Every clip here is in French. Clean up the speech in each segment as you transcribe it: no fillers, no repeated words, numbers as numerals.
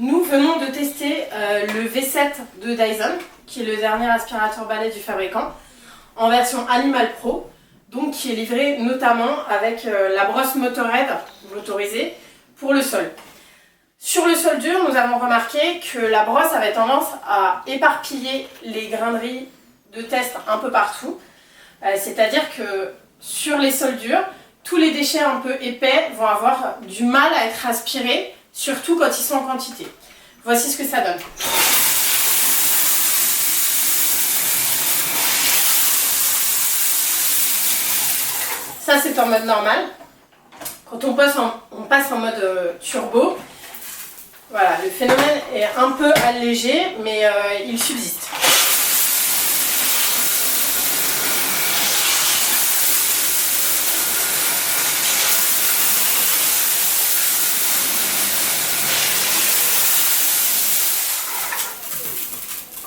Nous venons de tester le V7 de Dyson, qui est le dernier aspirateur balai du fabricant, en version Animal Pro, donc qui est livré notamment avec la brosse Motorhead motorisée pour le sol. Sur le sol dur, nous avons remarqué que la brosse avait tendance à éparpiller les graineries de test un peu partout, c'est-à-dire que sur les sols durs, tous les déchets un peu épais vont avoir du mal à être aspirés, surtout quand ils sont en quantité. Voici ce que ça donne. Ça c'est en mode normal. Quand on passe en mode turbo, voilà, le phénomène est un peu allégé, mais il subsiste.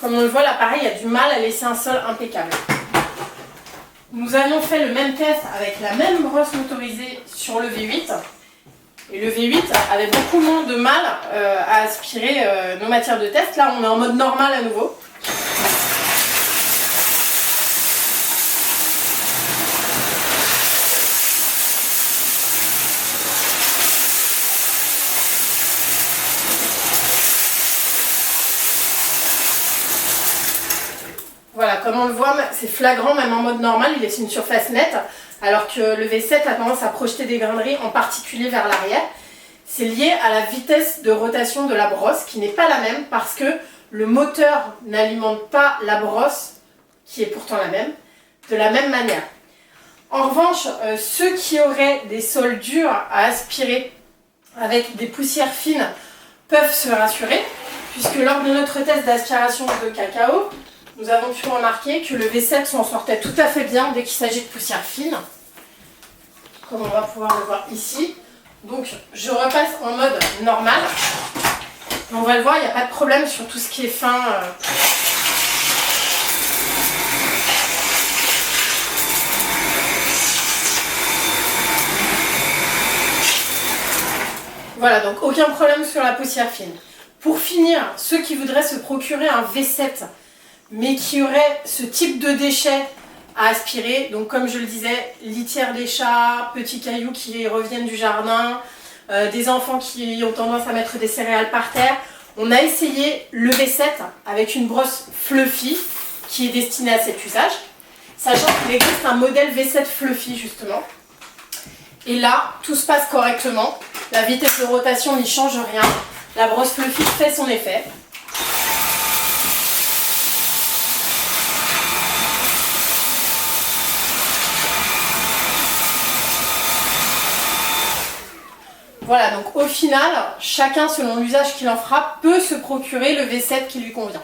Comme on le voit, l'appareil a du mal à laisser un sol impeccable. Nous avions fait le même test avec la même brosse motorisée sur le V8. Et le V8 avait beaucoup moins de mal à aspirer nos matières de test. Là, on est en mode normal à nouveau. Voilà, comme on le voit, c'est flagrant, même en mode normal, il laisse une surface nette, alors que le V7 a tendance à projeter des graineries, en particulier vers l'arrière. C'est lié à la vitesse de rotation de la brosse, qui n'est pas la même, parce que le moteur n'alimente pas la brosse, qui est pourtant la même, de la même manière. En revanche, ceux qui auraient des sols durs à aspirer avec des poussières fines peuvent se rassurer, puisque lors de notre test d'aspiration de cacao, nous avons pu remarquer que le V7 s'en sortait tout à fait bien dès qu'il s'agit de poussière fine, comme on va pouvoir le voir ici. Donc je repasse en mode normal. On va le voir, il n'y a pas de problème sur tout ce qui est fin. Voilà, donc aucun problème sur la poussière fine. Pour finir, ceux qui voudraient se procurer un V7, mais qui aurait ce type de déchets à aspirer, donc comme je le disais, litière des chats, petits cailloux qui reviennent du jardin, des enfants qui ont tendance à mettre des céréales par terre. On a essayé le V7 avec une brosse Fluffy qui est destinée à cet usage, sachant qu'il existe un modèle V7 Fluffy justement. Et là, tout se passe correctement, la vitesse de rotation n'y change rien, la brosse Fluffy fait son effet. Voilà, donc au final, chacun selon l'usage qu'il en fera peut se procurer le V7 qui lui convient.